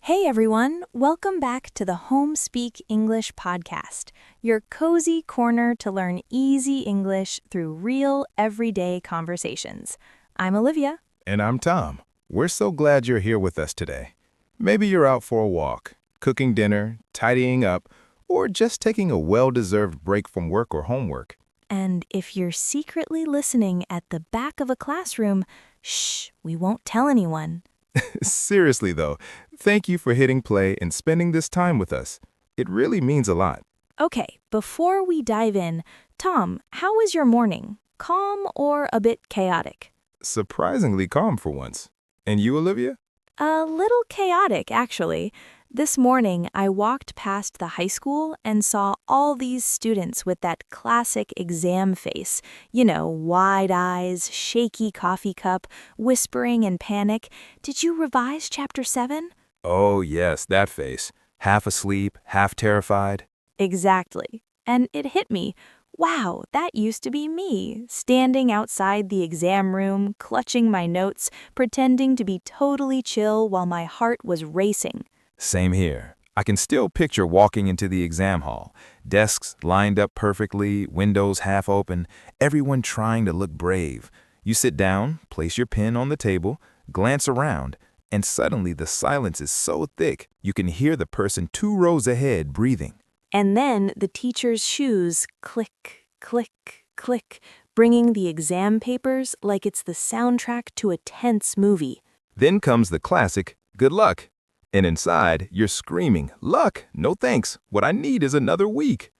Hey everyone, welcome back to the Home Speak English podcast, your cozy corner to learn easy English through real, everyday conversations. I'm Olivia. And I'm Tom. We're so glad you're here with us today. Maybe you're out for a walk, cooking dinner, tidying up, or just taking a well-deserved break from work or homework. And if you're secretly listening at the back of a classroom, shh, we won't tell anyone. Seriously though, thank you for hitting play and spending this time with us. It really means a lot. Okay, before we dive in, Tom, how was your morning? Calm or a bit chaotic? Surprisingly calm for once. And you, Olivia? A little chaotic, actually. This morning, I walked past the high school and saw all these students with that classic exam face. You know, wide eyes, shaky coffee cup, whispering in panic. Did you revise Chapter 7? Oh yes, that face. Half asleep, half terrified. Exactly. And it hit me. Wow, that used to be me, standing outside the exam room, clutching my notes, pretending to be totally chill while my heart was racing. Same here. I can still picture walking into the exam hall. Desks lined up perfectly, windows half open, everyone trying to look brave. You sit down, place your pen on the table, glance around, and suddenly the silence is so thick you can hear the person 2 rows ahead breathing. And then the teacher's shoes click, click, click, bringing the exam papers like it's the soundtrack to a tense movie. Then comes the classic, good luck. And inside, you're screaming, luck, no thanks, what I need is another week.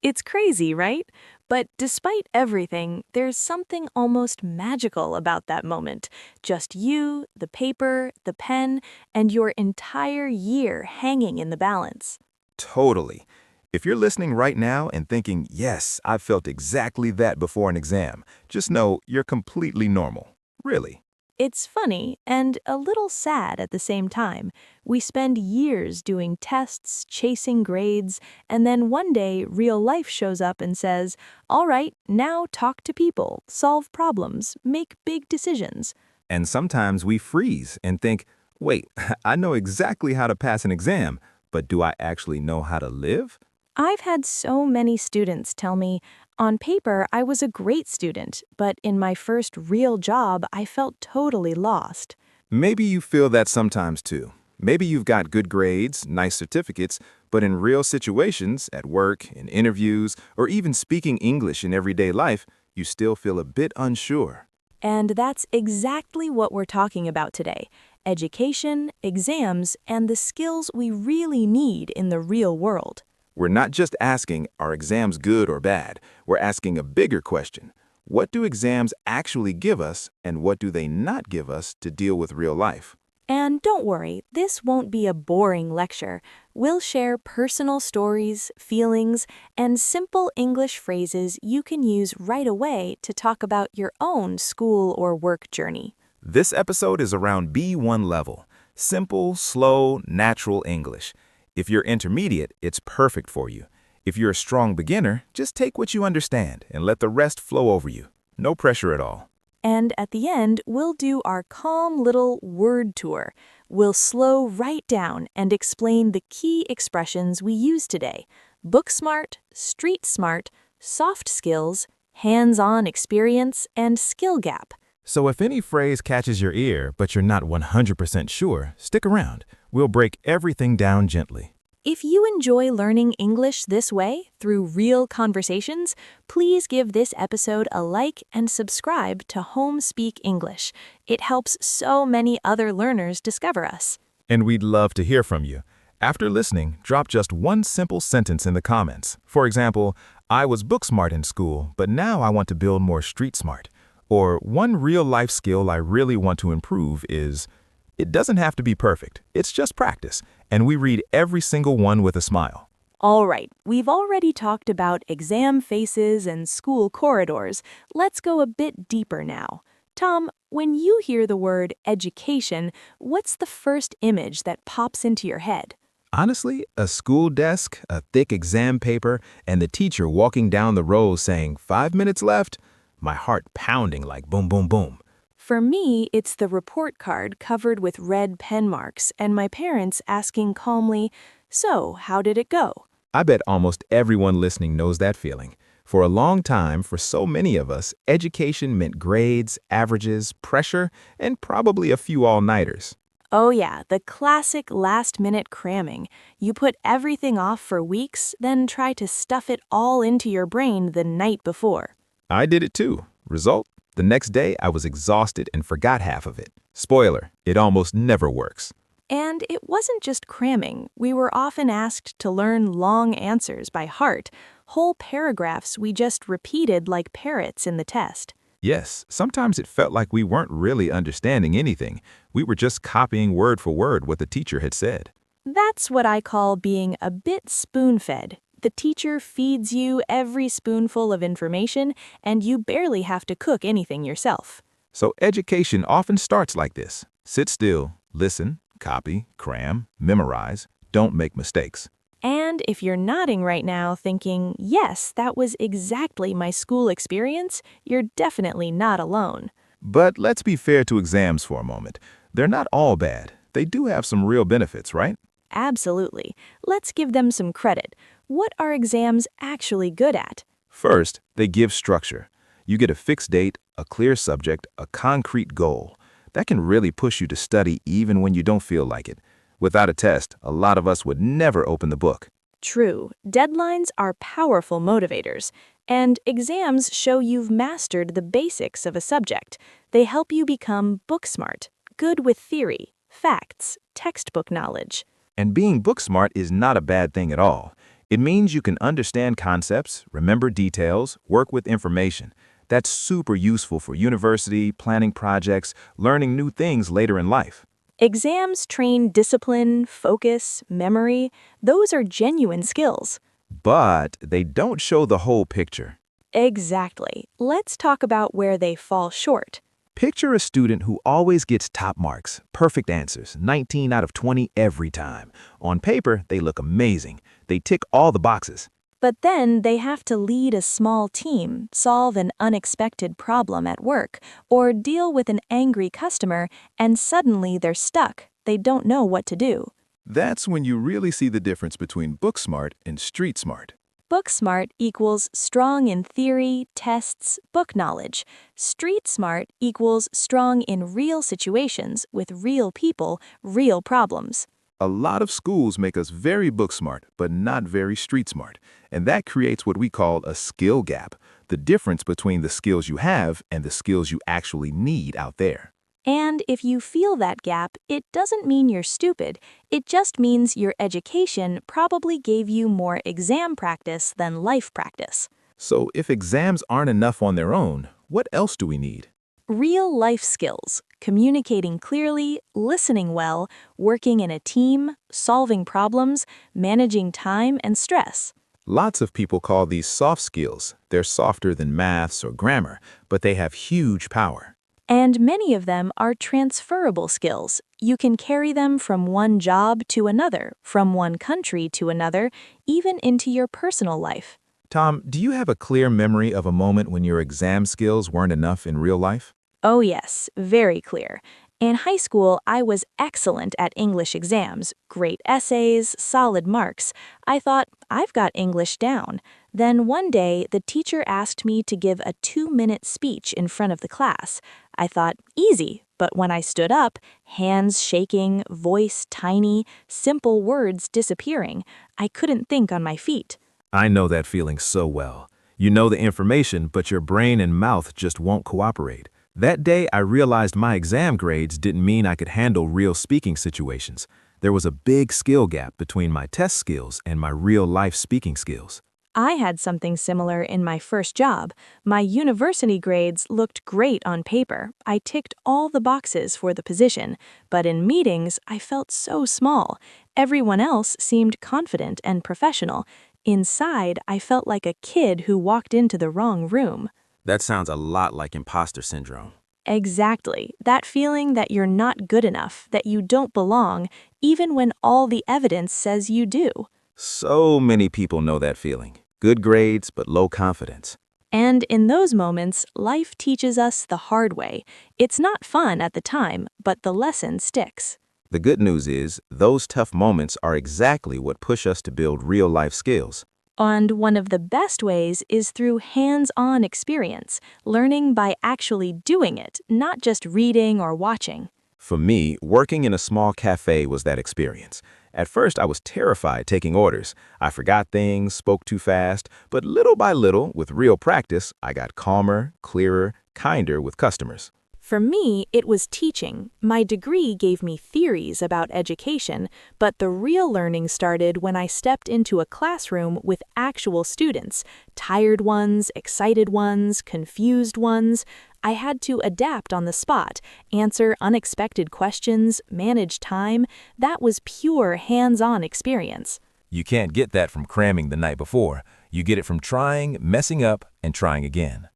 It's crazy, right? But despite everything, there's something almost magical about that moment. Just you, the paper, the pen, and your entire year hanging in the balance. Totally. If you're listening right now and thinking, yes, I've felt exactly that before an exam, just know you're completely normal. Really. It's funny and a little sad at the same time. We spend years doing tests, chasing grades, and then one day real life shows up and says, all right, now talk to people, solve problems, make big decisions. And sometimes we freeze and think, wait, I know exactly how to pass an exam, but do I actually know how to live? I've had so many students tell me, on paper, I was a great student, but in my first real job, I felt totally lost. Maybe you feel that sometimes too. Maybe you've got good grades, nice certificates, but in real situations, at work, in interviews, or even speaking English in everyday life, you still feel a bit unsure. And that's exactly what we're talking about today. Education, exams, and the skills we really need in the real world. We're not just asking, are exams good or bad? We're asking a bigger question. What do exams actually give us, and what do they not give us to deal with real life? And don't worry, this won't be a boring lecture. We'll share personal stories, feelings, and simple English phrases you can use right away to talk about your own school or work journey. This episode is around B1 level. Simple, slow, natural English. If you're intermediate, it's perfect for you. If you're a strong beginner, just take what you understand and let the rest flow over you. No pressure at all. And at the end, we'll do our calm little word tour. We'll slow right down and explain the key expressions we use today. Book smart, street smart, soft skills, hands-on experience, and skill gap. So if any phrase catches your ear, but you're not 100% sure, stick around. We'll break everything down gently. If you enjoy learning English this way, through real conversations, please give this episode a like and subscribe to Home Speak English. It helps so many other learners discover us. And we'd love to hear from you. After listening, drop just one simple sentence in the comments. For example, I was book smart in school, but now I want to build more street smart. Or one real-life skill I really want to improve is, it doesn't have to be perfect, it's just practice, and we read every single one with a smile. All right, we've already talked about exam faces and school corridors. Let's go a bit deeper now. Tom, when you hear the word education, what's the first image that pops into your head? Honestly, a school desk, a thick exam paper, and the teacher walking down the row saying, 5 minutes left, my heart pounding like boom, boom, boom. For me, it's the report card covered with red pen marks and my parents asking calmly, "So, how did it go?" I bet almost everyone listening knows that feeling. For a long time, for so many of us, education meant grades, averages, pressure, and probably a few all-nighters. Oh, yeah, the classic last minute cramming. You put everything off for weeks, then try to stuff it all into your brain the night before. I did it too. Result? The next day, I was exhausted and forgot half of it. Spoiler, it almost never works. And it wasn't just cramming. We were often asked to learn long answers by heart, whole paragraphs we just repeated like parrots in the test. Yes, sometimes it felt like we weren't really understanding anything. We were just copying word for word what the teacher had said. That's what I call being a bit spoon-fed. The teacher feeds you every spoonful of information, and you barely have to cook anything yourself. So education often starts like this. Sit still, listen, copy, cram, memorize, don't make mistakes. And if you're nodding right now thinking, yes, that was exactly my school experience, you're definitely not alone. But let's be fair to exams for a moment. They're not all bad. They do have some real benefits, right? Absolutely. Let's give them some credit. What are exams actually good at? First, they give structure. You get a fixed date, a clear subject, a concrete goal. That can really push you to study even when you don't feel like it. Without a test, a lot of us would never open the book. True, deadlines are powerful motivators, and exams show you've mastered the basics of a subject. They help you become book smart, good with theory, facts, textbook knowledge. And being book smart is not a bad thing at all. It means you can understand concepts, remember details, work with information. That's super useful for university, planning projects, learning new things later in life. Exams train discipline, focus, memory. Those are genuine skills. But they don't show the whole picture. Exactly. Let's talk about where they fall short. Picture a student who always gets top marks, perfect answers, 19 out of 20 every time. On paper, they look amazing. They tick all the boxes. But then they have to lead a small team, solve an unexpected problem at work, or deal with an angry customer, and suddenly they're stuck. They don't know what to do. That's when you really see the difference between book smart and street smart. Book smart equals strong in theory, tests, book knowledge. Street smart equals strong in real situations with real people, real problems. A lot of schools make us very book smart, but not very street smart. And that creates what we call a skill gap, the difference between the skills you have and the skills you actually need out there. And if you feel that gap, it doesn't mean you're stupid. It just means your education probably gave you more exam practice than life practice. So if exams aren't enough on their own, what else do we need? Real life skills, communicating clearly, listening well, working in a team, solving problems, managing time and stress. Lots of people call these soft skills. They're softer than maths or grammar, but they have huge power. And many of them are transferable skills. You can carry them from one job to another, from one country to another, even into your personal life. Tom, do you have a clear memory of a moment when your exam skills weren't enough in real life? Oh yes, very clear. In high school, I was excellent at English exams, great essays, solid marks. I thought, I've got English down. Then one day, the teacher asked me to give a 2-minute speech in front of the class. I thought, easy, but when I stood up, hands shaking, voice tiny, simple words disappearing, I couldn't think on my feet. I know that feeling so well. You know the information, but your brain and mouth just won't cooperate. That day, I realized my exam grades didn't mean I could handle real speaking situations. There was a big skill gap between my test skills and my real-life speaking skills. I had something similar in my first job. My university grades looked great on paper. I ticked all the boxes for the position, but in meetings, I felt so small. Everyone else seemed confident and professional. Inside, I felt like a kid who walked into the wrong room. That sounds a lot like imposter syndrome. Exactly. That feeling that you're not good enough, that you don't belong, even when all the evidence says you do. So many people know that feeling. Good grades, but low confidence. And in those moments, life teaches us the hard way. It's not fun at the time, but the lesson sticks. The good news is, those tough moments are exactly what push us to build real-life skills. And one of the best ways is through hands-on experience, learning by actually doing it, not just reading or watching. For me, working in a small cafe was that experience. At first, I was terrified taking orders. I forgot things, spoke too fast, but little by little, with real practice, I got calmer, clearer, kinder with customers. For me, it was teaching. My degree gave me theories about education, but the real learning started when I stepped into a classroom with actual students, tired ones, excited ones, confused ones. I had to adapt on the spot, answer unexpected questions, manage time. That was pure hands-on experience. You can't get that from cramming the night before. You get it from trying, messing up, and trying again.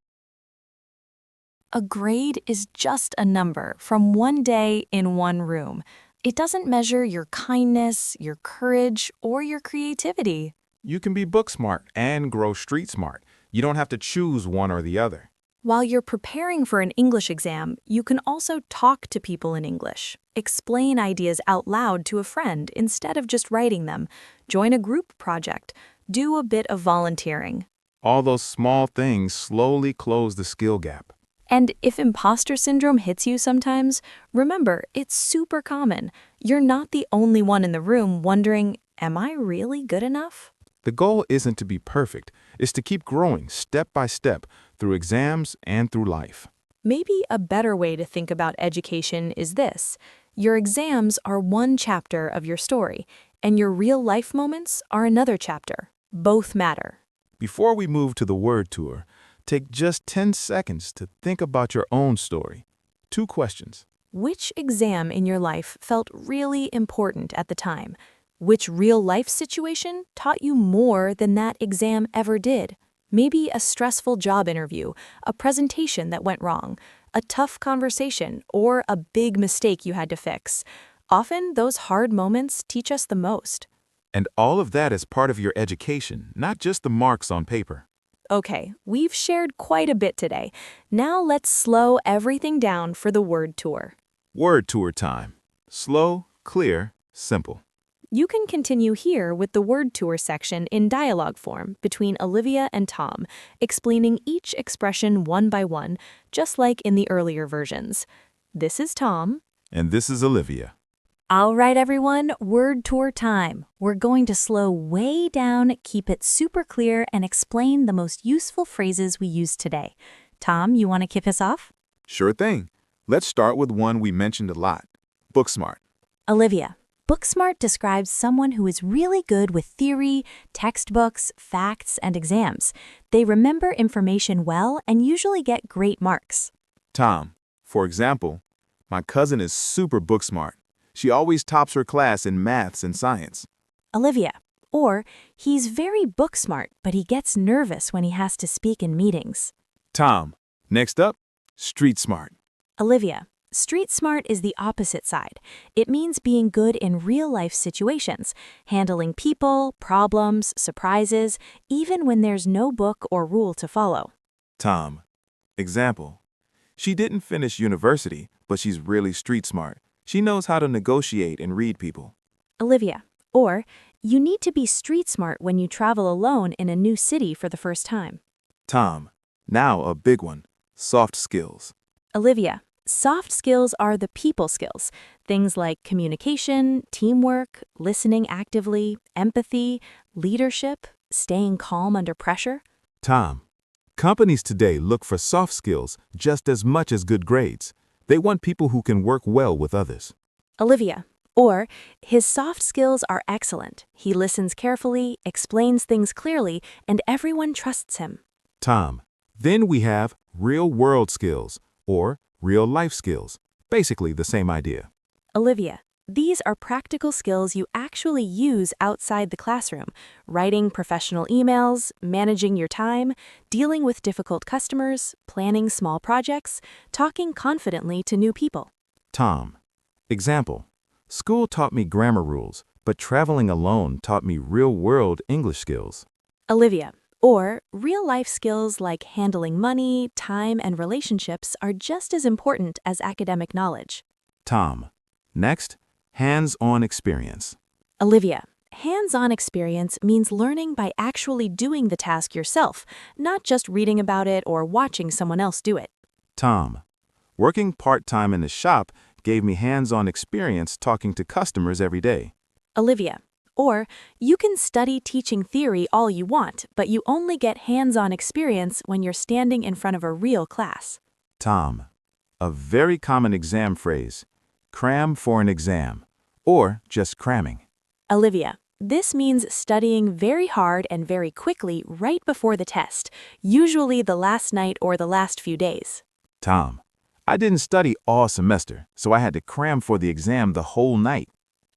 A grade is just a number from one day in one room. It doesn't measure your kindness, your courage, or your creativity. You can be book smart and grow street smart. You don't have to choose one or the other. While you're preparing for an English exam, you can also talk to people in English. Explain ideas out loud to a friend instead of just writing them. Join a group project. Do a bit of volunteering. All those small things slowly close the skill gap. And if imposter syndrome hits you sometimes, remember, it's super common. You're not the only one in the room wondering, am I really good enough? The goal isn't to be perfect. It's to keep growing step by step through exams and through life. Maybe a better way to think about education is this. Your exams are one chapter of your story, and your real-life moments are another chapter. Both matter. Before we move to the word tour, take just 10 seconds to think about your own story. 2 questions. Which exam in your life felt really important at the time? Which real-life situation taught you more than that exam ever did? Maybe a stressful job interview, a presentation that went wrong, a tough conversation, or a big mistake you had to fix. Often, those hard moments teach us the most. And all of that is part of your education, not just the marks on paper. Okay, we've shared quite a bit today. Now let's slow everything down for the word tour. Word tour time. Slow, clear, simple. You can continue here with the word tour section in dialogue form between Olivia and Tom, explaining each expression one by one, just like in the earlier versions. This is Tom. And this is Olivia. All right, everyone, word tour time. We're going to slow way down, keep it super clear, and explain the most useful phrases we used today. Tom, you want to kick us off? Sure thing. Let's start with one we mentioned a lot. Book smart. Olivia. Book smart describes someone who is really good with theory, textbooks, facts, and exams. They remember information well and usually get great marks. Tom. For example, my cousin is super book smart. She always tops her class in maths and science. Olivia. Or, he's very book smart, but he gets nervous when he has to speak in meetings. Tom. Next up, street smart. Olivia. Street smart is the opposite side. It means being good in real-life situations, handling people, problems, surprises, even when there's no book or rule to follow. Tom. Example. She didn't finish university, but she's really street smart. She knows how to negotiate and read people. Olivia. Or, you need to be street smart when you travel alone in a new city for the first time. Tom. Now a big one. Soft skills. Olivia. Soft skills are the people skills, things like communication, teamwork, listening actively, empathy, leadership, staying calm under pressure. Tom. Companies today look for soft skills just as much as good grades. They want people who can work well with others. Olivia. Or, his soft skills are excellent. He listens carefully, explains things clearly, and everyone trusts him. Tom. Then we have real-world skills, or real-life skills. Basically the same idea. Olivia. These are practical skills you actually use outside the classroom, writing professional emails, managing your time, dealing with difficult customers, planning small projects, talking confidently to new people. Tom. Example. School taught me grammar rules, but traveling alone taught me real-world English skills. Olivia. Or, real-life skills like handling money, time, and relationships are just as important as academic knowledge. Tom. Next, hands-on experience. Olivia, hands-on experience means learning by actually doing the task yourself, not just reading about it or watching someone else do it. Tom. Working part-time in the shop gave me hands-on experience talking to customers every day. Olivia, or you can study teaching theory all you want, but you only get hands-on experience when you're standing in front of a real class. Tom. A very common exam phrase, cram for an exam, or just cramming. Olivia, this means studying very hard and very quickly right before the test, usually the last night or the last few days. Tom. I didn't study all semester, so I had to cram for the exam the whole night.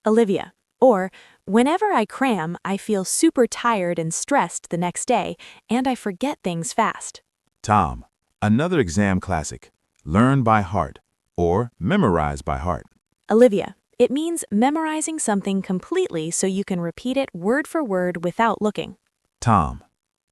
Olivia, or whenever I cram, I feel super tired and stressed the next day, and I forget things fast. Tom. Another exam classic, learn by heart, or memorize by heart. Olivia, it means memorizing something completely so you can repeat it word for word without looking. Tom.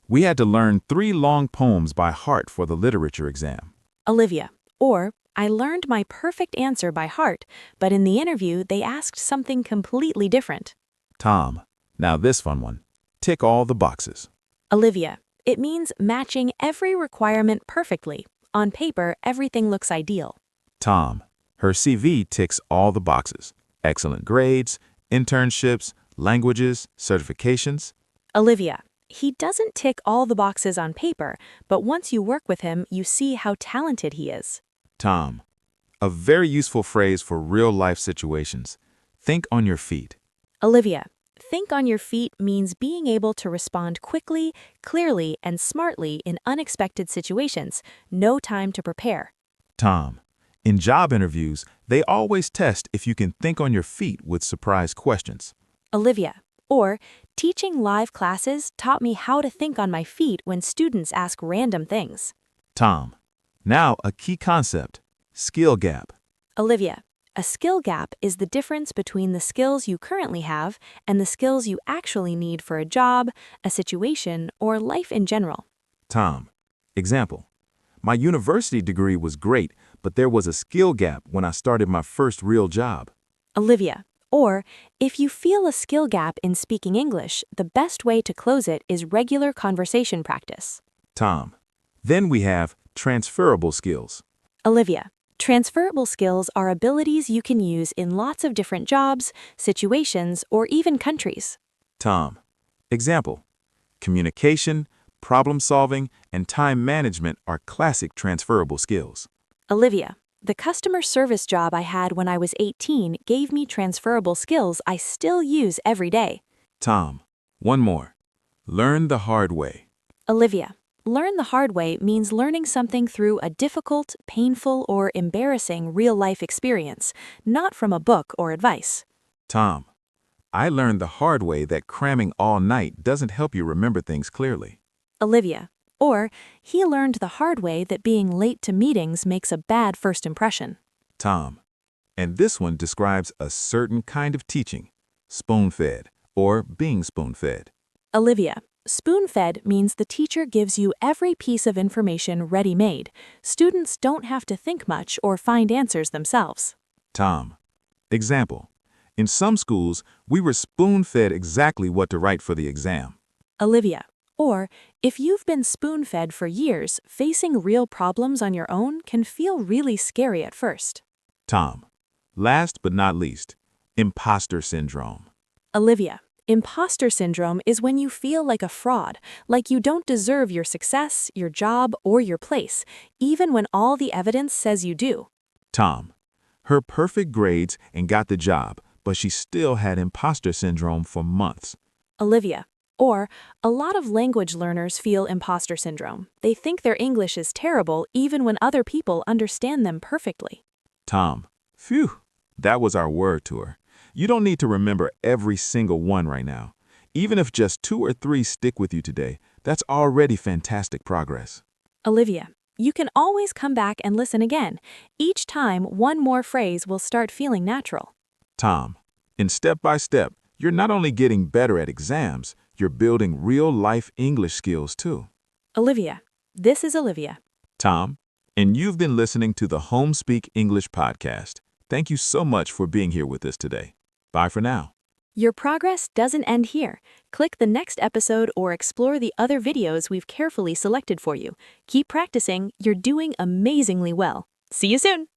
We had to learn 3 long poems by heart for the literature exam. Olivia, or I learned my perfect answer by heart, but in the interview they asked something completely different. Tom. Now this fun one. Tick all the boxes. Olivia, it means matching every requirement perfectly. On paper, everything looks ideal. Tom. Her CV ticks all the boxes. Excellent grades, internships, languages, certifications. Olivia, he doesn't tick all the boxes on paper, but once you work with him, you see how talented he is. Tom. A very useful phrase for real-life situations. Think on your feet. Olivia, think on your feet means being able to respond quickly, clearly, and smartly in unexpected situations. No time to prepare. Tom. In job interviews, they always test if you can think on your feet with surprise questions. Olivia, or teaching live classes taught me how to think on my feet when students ask random things. Tom. Now a key concept, skill gap. Olivia, a skill gap is the difference between the skills you currently have and the skills you actually need for a job, a situation, or life in general. Tom. Example. My university degree was great, but there was a skill gap when I started my first real job. Olivia, or if you feel a skill gap in speaking English, the best way to close it is regular conversation practice. Tom. Then we have transferable skills. Olivia, transferable skills are abilities you can use in lots of different jobs, situations, or even countries. Tom. Example. Communication, problem solving, and time management are classic transferable skills. Olivia, the customer service job I had when I was 18 gave me transferable skills I still use every day. Tom. One more. Learn the hard way. Olivia, learn the hard way means learning something through a difficult, painful, or embarrassing real-life experience, not from a book or advice. Tom. I learned the hard way that cramming all night doesn't help you remember things clearly. Olivia, or he learned the hard way that being late to meetings makes a bad first impression. Tom. And this one describes a certain kind of teaching, spoon-fed, or being spoon-fed. Olivia, spoon-fed means the teacher gives you every piece of information ready-made. Students don't have to think much or find answers themselves. Tom. Example. In some schools, we were spoon-fed exactly what to write for the exam. Olivia, or if you've been spoon-fed for years, facing real problems on your own can feel really scary at first. Tom. Last but not least, imposter syndrome. Olivia, impostor syndrome is when you feel like a fraud, like you don't deserve your success, your job, or your place, even when all the evidence says you do. Tom. Her perfect grades and got the job, but she still had imposter syndrome for months. Olivia, or a lot of language learners feel imposter syndrome. They think their English is terrible even when other people understand them perfectly. Tom. Phew, that was our word tour. You don't need to remember every single one right now. Even if just 2 or 3 stick with you today, that's already fantastic progress. Olivia, you can always come back and listen again. Each time, one more phrase will start feeling natural. Tom. In step by step, you're not only getting better at exams, You're building real-life English skills, too. Olivia. This is Olivia. Tom, and you've been listening to the Home Speak English podcast. Thank you so much for being here with us today. Bye for now. Your progress doesn't end here. Click the next episode or explore the other videos we've carefully selected for you. Keep practicing. You're doing amazingly well. See you soon.